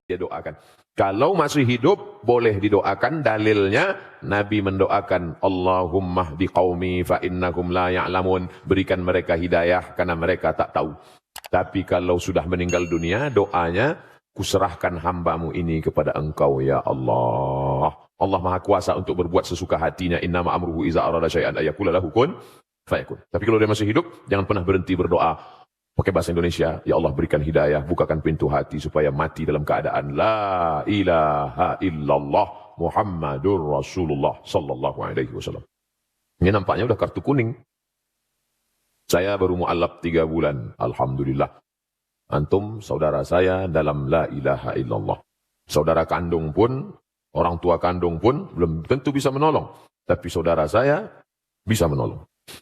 dia doakan. Kalau masih hidup, boleh didoakan. Dalilnya, Nabi mendoakan, Allahumma hdi qaumi fa innahum la ya'lamun. Berikan mereka hidayah karena mereka tak tahu. Tapi kalau sudah meninggal dunia, doanya, kuserahkan hambamu ini kepada engkau ya Allah. Allah Maha Kuasa untuk berbuat sesuka hatinya. Innama amruhu iza arada syai'an ayakula lahu kun fayakun. Tapi kalau dia masih hidup, jangan pernah berhenti berdoa. Pakai bahasa Indonesia, ya Allah berikan hidayah, bukakan pintu hati supaya mati dalam keadaan la ilaha illallah Muhammadur Rasulullah sallallahu alaihi wasallam. Ini nampaknya udah kartu kuning. Saya baru mu'alaf 3 bulan, alhamdulillah. Antum saudara saya dalam la ilaha illallah. Saudara kandung pun, orang tua kandung pun belum tentu bisa menolong, tapi saudara saya bisa menolong.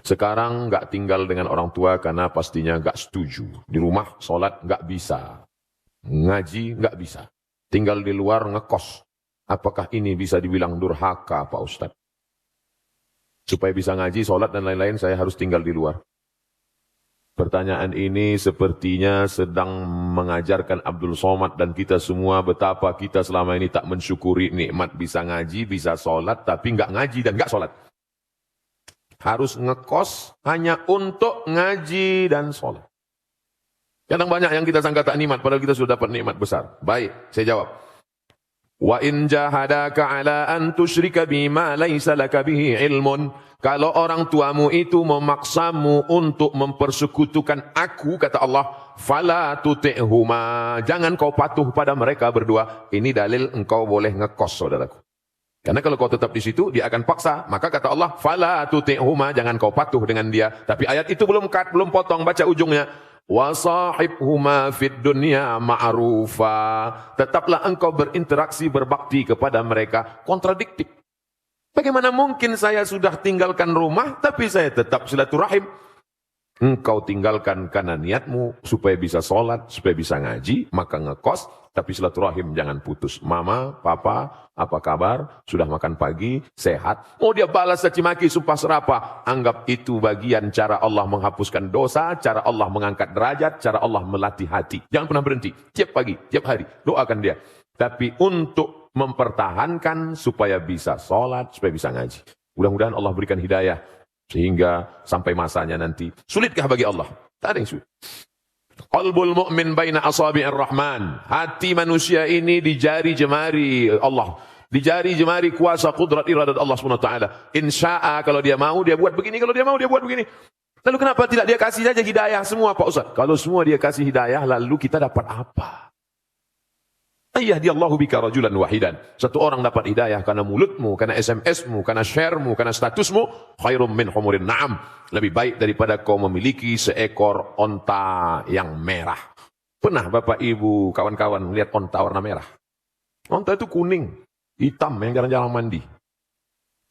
Sekarang nggak tinggal dengan orang tua karena pastinya nggak setuju. Di rumah sholat nggak bisa, ngaji nggak bisa. Tinggal di luar ngekos. Apakah ini bisa dibilang durhaka Pak Ustadz? Supaya bisa ngaji, sholat dan lain-lain saya harus tinggal di luar. Pertanyaan ini sepertinya sedang mengajarkan Abdul Somad dan kita semua betapa kita selama ini tak mensyukuri nikmat bisa ngaji, bisa sholat, tapi nggak ngaji dan nggak sholat. Harus ngekos hanya untuk ngaji dan sholat. Kadang banyak yang kita sangka tak nikmat, padahal kita sudah dapat nikmat besar. Baik, saya jawab. Wa in jahadaka ala an tusyrika bima laisa laka bihi ilmun. Kalau orang tuamu itu memaksamu untuk mempersekutukan aku, kata Allah, fala tuti'huma. Jangan kau patuh pada mereka berdua. Ini dalil engkau boleh ngekos, saudaraku. Karena kalau kau tetap di situ, dia akan paksa. Maka kata Allah, fala tuti'huma, jangan kau patuh dengan dia. Tapi ayat itu belum potong, baca ujungnya. Wa sahibhuma fid dunya ma'rufa. Tetaplah engkau berinteraksi, berbakti kepada mereka. Kontradiktif. Bagaimana mungkin saya sudah tinggalkan rumah, tapi saya tetap silaturahim? Engkau tinggalkan karena niatmu supaya bisa sholat, supaya bisa ngaji, maka ngekos, tapi silaturahim jangan putus. Mama, papa, apa kabar? Sudah makan pagi? Sehat? Oh dia balas caci maki, sumpah serapah. Anggap itu bagian cara Allah menghapuskan dosa, cara Allah mengangkat derajat, cara Allah melatih hati. Jangan pernah berhenti. Tiap pagi, tiap hari, doakan dia. Tapi untuk mempertahankan supaya bisa sholat, supaya bisa ngaji. Mudah-mudahan Allah berikan hidayah. Sehingga sampai masanya nanti. Sulitkah bagi Allah? Tak ada yang sulit. Qalbul mu'min baina asabi'ir rahman. Hati manusia ini di jari jemari Allah. Di jari jemari kuasa kudrat iradat Allah SWT. Insya'a kalau dia mau dia buat begini. Kalau dia mau dia buat begini. Lalu kenapa tidak dia kasih saja hidayah semua Pak Ustaz? Kalau semua dia kasih hidayah lalu kita dapat apa? Yahdiyallahu bika rajulan wahidan. Satu orang dapat hidayah karena mulutmu, karena SMS-mu, karena share-mu, karena statusmu. Khairum min humurin na'am. Lebih baik daripada kau memiliki seekor onta yang merah. Pernah Bapak Ibu, kawan-kawan melihat onta warna merah? Onta itu kuning, hitam yang jarang-jarang mandi.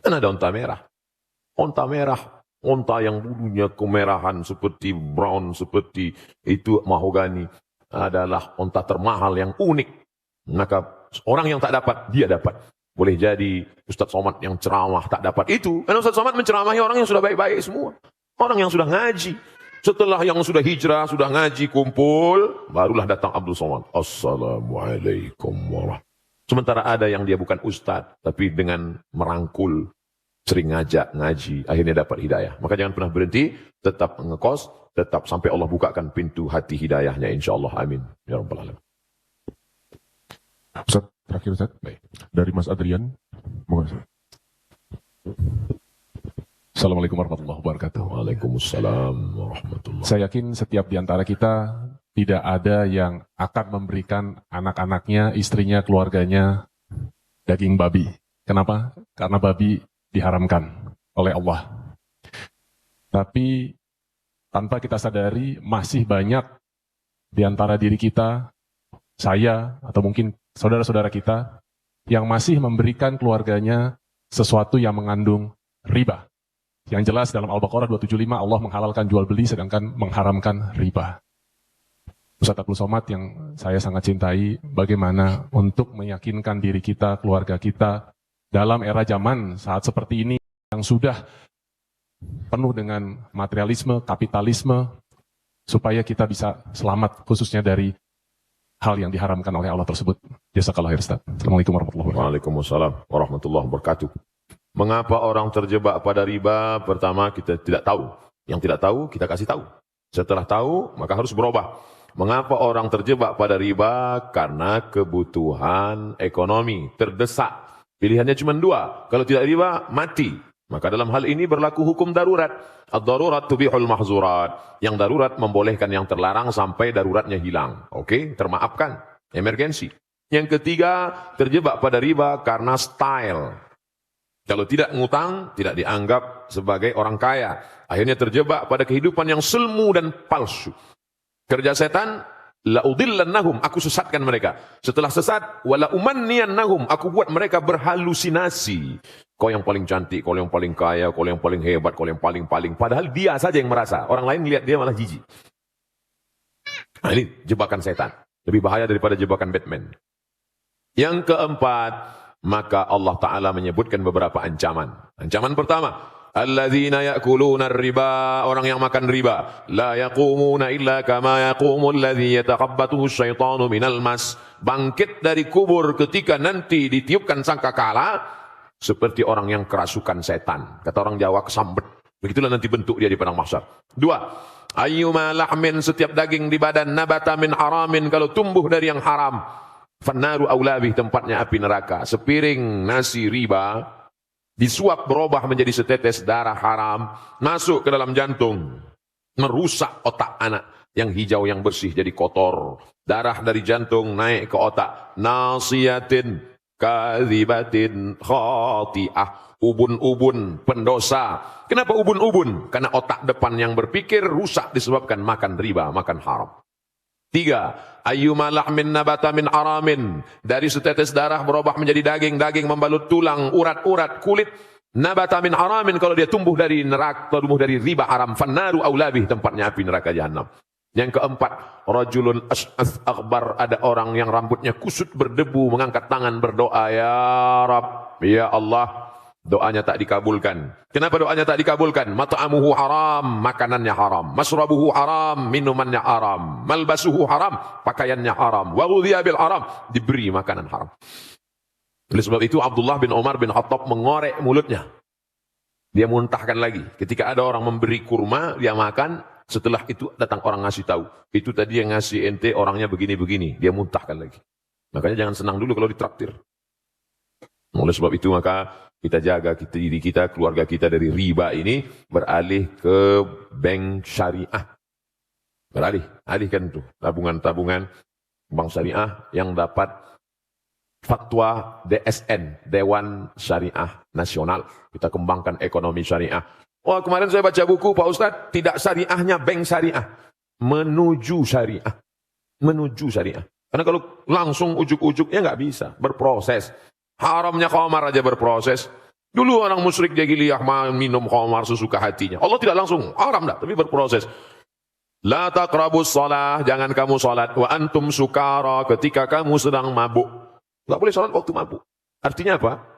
Dan ada onta merah. Onta merah, onta yang bulunya kemerahan seperti brown, seperti itu mahogani. Adalah onta termahal yang unik. Maka orang yang tak dapat, dia dapat. Boleh jadi Ustaz Somad yang ceramah tak dapat itu. Karena Ustaz Somad menceramahi orang yang sudah baik-baik semua. Orang yang sudah ngaji. Setelah yang sudah hijrah, sudah ngaji, kumpul. Barulah datang Abdul Somad. Assalamualaikum warahmatullahi. Sementara ada yang dia bukan Ustaz. Tapi dengan merangkul, sering ngajak, ngaji. Akhirnya dapat hidayah. Maka jangan pernah berhenti. Tetap ngekos. Tetap sampai Allah bukakan pintu hati hidayahnya. InsyaAllah. Amin. Ya Rabbal Alamin. Ustaz, terakhir Ustaz. Baik. Dari Mas Adrian. Assalamualaikum warahmatullahi wabarakatuh. Waalaikumsalam warahmatullahi. Saya yakin setiap di antara kita tidak ada yang akan memberikan anak-anaknya, istrinya, keluarganya daging babi. Kenapa? Karena babi diharamkan oleh Allah. Tapi tanpa kita sadari masih banyak di antara diri kita, saya atau mungkin saudara-saudara kita yang masih memberikan keluarganya sesuatu yang mengandung riba. Yang jelas dalam Al-Baqarah 275 Allah menghalalkan jual beli sedangkan mengharamkan riba. Ustaz Abdul Somad yang saya sangat cintai, bagaimana untuk meyakinkan diri kita, keluarga kita dalam era zaman saat seperti ini yang sudah penuh dengan materialisme, kapitalisme, supaya kita bisa selamat khususnya dari hal yang diharamkan oleh Allah tersebut. Jazakallahu khair, Ustaz. Assalamualaikum warahmatullahi wabarakatuh. Waalaikumsalam warahmatullahi wabarakatuh. Mengapa orang terjebak pada riba? Pertama, kita tidak tahu. Yang tidak tahu, kita kasih tahu. Setelah tahu, maka harus berubah. Mengapa orang terjebak pada riba? Karena kebutuhan ekonomi, terdesak. Pilihannya cuma dua. Kalau tidak riba, mati. Maka dalam hal ini berlaku hukum darurat. Ad-darurat tubihul mahzurat. Yang darurat membolehkan yang terlarang sampai daruratnya hilang. Oke, termaafkan. Emergensi. Yang ketiga, terjebak pada riba karena style. Kalau tidak ngutang, tidak dianggap sebagai orang kaya. Akhirnya terjebak pada kehidupan yang semu dan palsu. Kerja setan, la'udillannahum, aku sesatkan mereka. Setelah sesat, wala'umanniyannahum, aku buat mereka berhalusinasi. Kau yang paling cantik, kau yang paling kaya, kau yang paling hebat, kau yang paling-paling. Padahal dia saja yang merasa. Orang lain lihat dia malah jijik. Nah, ini jebakan setan. Lebih bahaya daripada jebakan Batman. Yang keempat, maka Allah Ta'ala menyebutkan beberapa ancaman. Ancaman pertama, alladzina ya'kuluna riba, orang yang makan riba, la yaqumuna illa kama yaqumul ladzi yatakhabbathu syaitanu minal mas. Bangkit dari kubur ketika nanti ditiupkan sangkakala seperti orang yang kerasukan setan. Kata orang Jawa, kesambet. Begitulah nanti bentuk dia di padang mahsyar. Dua, ayyuma lahmin, setiap daging di badan, nabata min haramin, kalau tumbuh dari yang haram, fannaru aulabih, tempatnya api neraka. Sepiring nasi riba disuap berubah menjadi setetes darah haram, masuk ke dalam jantung, merusak otak anak. Yang hijau yang bersih jadi kotor. Darah dari jantung naik ke otak. Nasiyatin kadhibatin khati'ah, ubun-ubun pendosa. Kenapa ubun-ubun? Karena otak depan yang berpikir rusak disebabkan makan riba, makan haram. Tiga, ayyuma lahmin nabata min aramin, dari setetes darah berubah menjadi daging, daging membalut tulang, urat-urat, kulit. Nabata min aramin, kalau dia tumbuh dari neraka, tumbuh dari riba haram, fannaru aulabih, tempatnya api neraka jahanam. Yang keempat, rajulun as'ath akhbar, ada orang yang rambutnya kusut berdebu, mengangkat tangan berdoa, ya Rab, ya Allah. Doanya tak dikabulkan. Kenapa doanya tak dikabulkan? Mat'amuhu haram, makanannya haram. Masrabuhu haram, minumannya haram. Malbasuhu haram, pakaiannya haram. Wa ghudhiya bil haram, diberi makanan haram. Oleh sebab itu Abdullah bin Umar bin Khattab mengorek mulutnya. Dia muntahkan lagi. Ketika ada orang memberi kurma, dia makan. Setelah itu datang orang ngasih tahu. Itu tadi yang ngasih ente orangnya begini-begini. Dia muntahkan lagi. Makanya jangan senang dulu kalau ditraktir. Oleh sebab itu maka kita jaga diri kita, keluarga kita dari riba ini, beralih ke bank syariah. Alihkan tuh tabungan-tabungan bank syariah yang dapat fatwa DSN, Dewan Syariah Nasional. Kita kembangkan ekonomi syariah. Oh, kemarin saya baca buku Pak Ustadz, tidak syariahnya bank syariah, menuju syariah. Menuju syariah. Karena kalau langsung ujuk-ujuk ya nggak bisa, berproses. Haramnya khamar aja berproses. Dulu orang musyrik jahiliyah minum khamar sesuka hatinya. Allah tidak langsung haram dah, tapi berproses. La taqrabus shalah, jangan kamu salat wa antum sukara, ketika kamu sedang mabuk. Enggak boleh salat waktu mabuk. Artinya apa?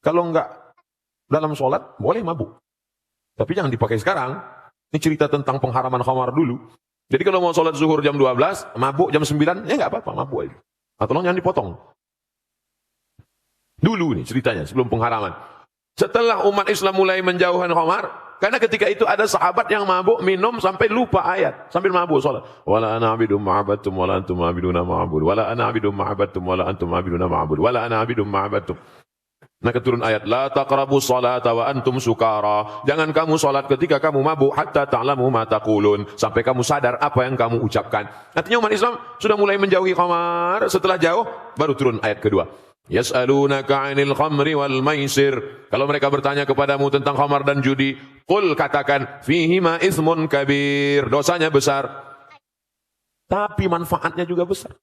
Kalau enggak dalam salat boleh mabuk. Tapi jangan dipakai sekarang. Ini cerita tentang pengharaman khamar dulu. Jadi kalau mau salat zuhur jam 12, mabuk jam 9, ya enggak apa-apa, mabuk aja. Atau jangan dipotong. Dulu nih ceritanya, sebelum pengharaman. Setelah umat Islam mulai menjauhkan khamar, karena ketika itu ada sahabat yang mabuk minum sampai lupa ayat, sambil mabuk salat. Wala ana abidum ma'abattum wala antum abiduna ma'abud. Wala ana abidum ma'abattum wala antum abiduna ma'abud. Wala ana abidum ma'abattum. Maka turun ayat, la taqrabus salata wa antum sukara. Jangan kamu salat ketika kamu mabuk hatta ta'lamu ma taqulun, sampai kamu sadar apa yang kamu ucapkan. Artinya umat Islam sudah mulai menjauhi khamar, setelah jauh baru turun ayat kedua. Yas'alunaka 'anil khamri wal maisir. Kalau mereka bertanya kepadamu tentang khamar dan judi, qul, katakan, fihima itsmun kabir, dosanya besar. Tapi manfaatnya juga besar.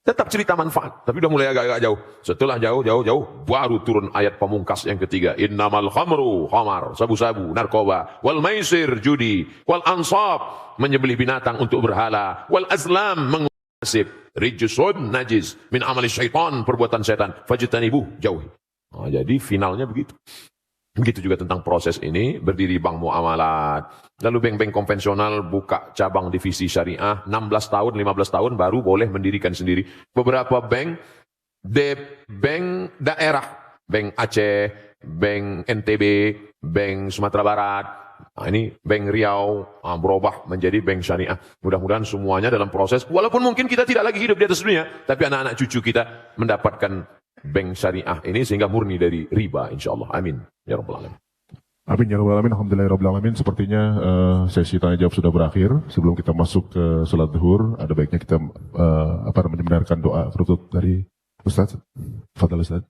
Tetap cerita manfaat, tapi udah mulai agak-agak jauh. Setelah jauh baru turun ayat pamungkas yang ketiga. Innamal khamru, khamar, sabu-sabu, narkoba, wal maisir, judi, wal ansab, menyembelih binatang untuk berhala, wal azlam, mengusip, rijsun, najis, min amali syaitan, perbuatan setan, fajtanibuh, jauhi. Nah, jadi finalnya begitu. Begitu juga tentang proses ini, berdiri bank muamalat. Lalu bank-bank konvensional buka cabang divisi syariah, 16 tahun, 15 tahun baru boleh mendirikan sendiri. Beberapa bank daerah, bank Aceh, bank NTB, bank Sumatera Barat, nah, ini bank Riau berubah menjadi bank syariah. Mudah-mudahan semuanya dalam proses, walaupun mungkin kita tidak lagi hidup di atas dunia, tapi anak-anak cucu kita mendapatkan bank syariah ini sehingga murni dari riba, insyaAllah. Amin. Ya Rabbal Alamin. Amin ya Rabbal Alamin. Alhamdulillah Alamin. Sepertinya sesi tanya jawab sudah berakhir. Sebelum kita masuk ke sholat zuhur, ada baiknya kita mendengarkan doa penutup dari Ustaz. Fadal Ustaz.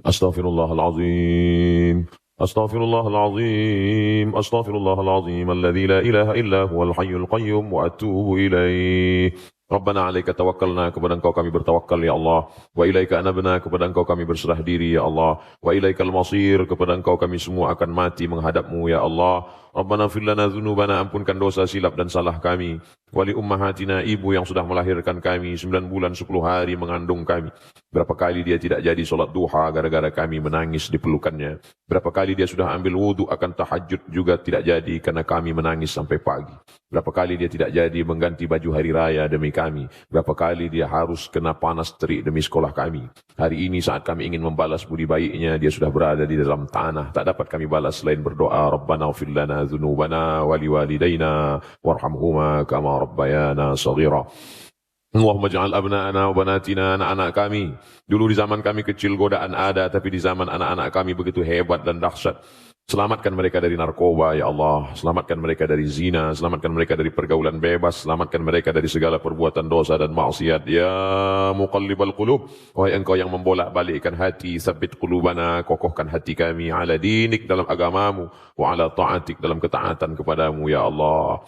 Astaghfirullahalazim. Astaghfirullahalazim. Astaghfirullahalazim. Alladzi la ilaha illa huwal hayyul qayyum wa atubu ilaih. Rabbana alaika tawakkalna, kepada Engkau kami bertawakal ya Allah. Wa ilaika anabna, kepada Engkau kami berserah diri ya Allah. Wa ilaikal masir, kepada Engkau kami semua akan mati menghadapmu ya Allah. Rabbana fir lana dzunubana, ampunkan dosa silap dan salah kami. Wali ummahatina, ibu yang sudah melahirkan kami 9 bulan 10 hari mengandung kami. Berapa kali dia tidak jadi solat duha gara-gara kami menangis di pelukannya. Berapa kali dia sudah ambil wudu akan tahajud juga tidak jadi karena kami menangis sampai pagi. Berapa kali dia tidak jadi mengganti baju hari raya demi kami. Berapa kali dia harus kena panas terik demi sekolah kami. Hari ini saat kami ingin membalas budi baiknya, dia sudah berada di dalam tanah. Tak dapat kami balas selain berdoa, Rabbana ufir lana dzunubana wali walidaina warhamhuma kama rabbayana saghira. Allahumma ja'al abna'ana wa banatina, anak-anak kami. Dulu di zaman kami kecil godaan ada, tapi di zaman anak-anak kami begitu hebat dan dahsyat. Selamatkan mereka dari narkoba, ya Allah. Selamatkan mereka dari zina. Selamatkan mereka dari pergaulan bebas. Selamatkan mereka dari segala perbuatan dosa dan maksiat. Ya muqallibal qulub, wahai Engkau yang membolak-balikkan hati, tsabbit qulubana, kokohkan hati kami ala dinik, dalam agamamu, wa ala ta'atik, dalam ketaatan kepadamu, ya Allah.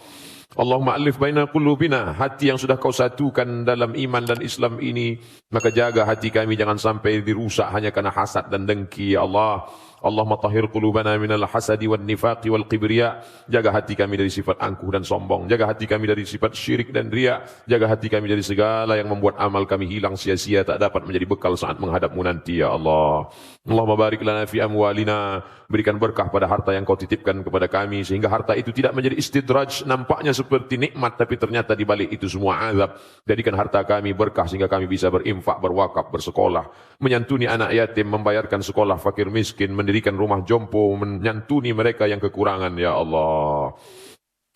Allahumma alif baina qulubina, hati yang sudah Kau satukan dalam iman dan Islam ini, maka jaga hati kami jangan sampai dirusak hanya karena hasad dan dengki, ya Allah. Allahumma tahhir qulubana minal hasadi wan nifaqi wal kibriya, jaga hati kami dari sifat angkuh dan sombong, jaga hati kami dari sifat syirik dan riya, jaga hati kami dari segala yang membuat amal kami hilang sia-sia, tak dapat menjadi bekal saat menghadapmu nanti, ya Allah. Allahumma barik lana fi amwalina, berikan berkah pada harta yang Kau titipkan kepada kami, sehingga harta itu tidak menjadi istidraj, nampaknya seperti nikmat tapi ternyata di balik itu semua azab. Jadikan harta kami berkah sehingga kami bisa berinfak, berwakaf, bersekolah, menyantuni anak yatim, membayarkan sekolah fakir miskin, mendirikan rumah jompo, menyantuni mereka yang kekurangan, ya Allah.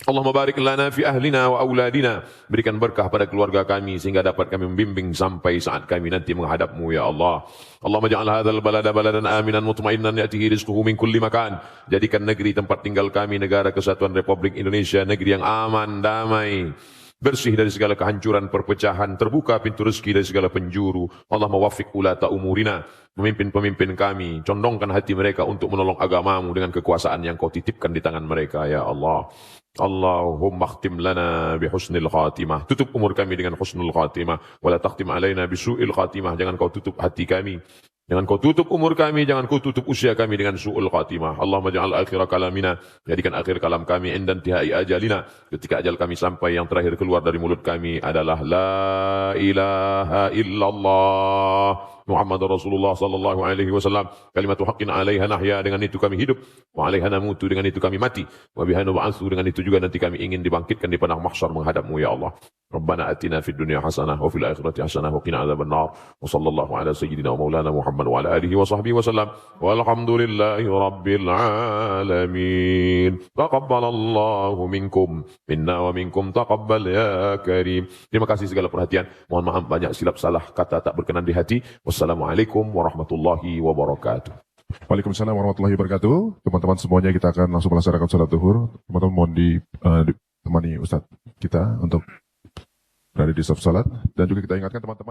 Allahumma barik lana fi ahlina wa auladina, berikan berkah pada keluarga kami sehingga dapat kami membimbing sampai saat kami nanti menghadapmu, ya Allah. Allahumma ja'al hadzal balada baladan aminan mutmainnan ya'tihi rizquhu min kulli makan, jadikan negeri tempat tinggal kami Negara Kesatuan Republik Indonesia negeri yang aman, damai, bersih dari segala kehancuran, perpecahan, terbuka pintu rezeki dari segala penjuru. Allah mawaffiq ulata umurina, pemimpin-pemimpin kami, condongkan hati mereka untuk menolong agamamu dengan kekuasaan yang Kau titipkan di tangan mereka, ya Allah. Allahumma khtim lana bihusnil khatimah, tutup umur kami dengan husnul khatimah, wala takhtim alaina bisu'il khatimah, jangan Kau tutup hati kami, jangan Kau tutup umur kami, jangan Kau tutup usia kami dengan su'ul khatimah. Allahumma ja'al akhir kalamina, jadikan akhir kalam kami indan tihai ajalina, ketika ajal kami sampai yang terakhir keluar dari mulut kami adalah la ilaha illallah Muhammad Rasulullah sallallahu alaihi wasallam, kalimatu haqqin alaiha nahya, dengan itu kami hidup, wa alaiha namutu, dengan itu kami mati, wa biha nub'atsu, dengan itu juga nanti kami ingin dibangkitkan di padang mahsyar menghadapmu, ya Allah. Rabbana atina fid dunya hasanah wa fil akhirati hasanah wa qina adzabannar. Wa sallallahu ala sayyidina wa maulana Muhammad wa ala alihi wa sahbihi wa sallam. Walhamdulillahi rabbil alamin. Taqabbalallahu minkum minna wa minkum taqabbal ya karim. Terima kasih segala perhatian. Mohon maaf banyak silap salah kata tak berkenan di hati. Wassalamualaikum warahmatullahi wabarakatuh. Waalaikumsalam warahmatullahi wabarakatuh. Teman-teman semuanya, kita akan langsung melaksanakan sholat zuhur. Teman-teman mohon ditemani Ustadz kita untuk berada di saf salat, dan juga kita ingatkan teman-teman